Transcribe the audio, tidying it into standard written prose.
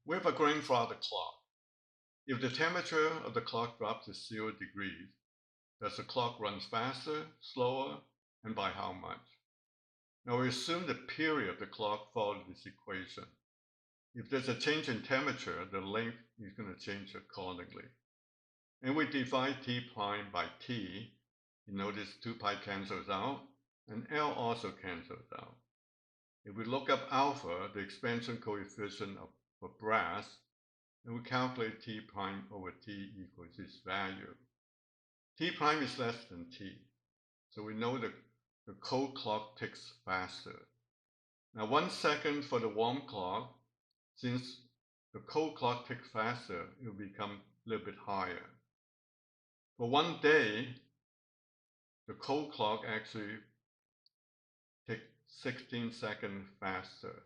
We have a grandfather clock. If the temperature of the clock drops to 0 degrees, does the clock run faster, slower, and by how much? Now we assume the period of the clock follows this equation. If there's a change in temperature, the length is going to change accordingly. And we divide t prime by t. You notice 2 pi cancels out, and L also cancels out. If we look up alpha, the expansion coefficient for brass, and we calculate t prime over t equals this value. T prime is less than t, so we know that the cold clock ticks faster. Now 1 second for the warm clock, since the cold clock ticks faster, it will become a little bit higher. For 1 day, the cold clock actually ticks 16 seconds faster.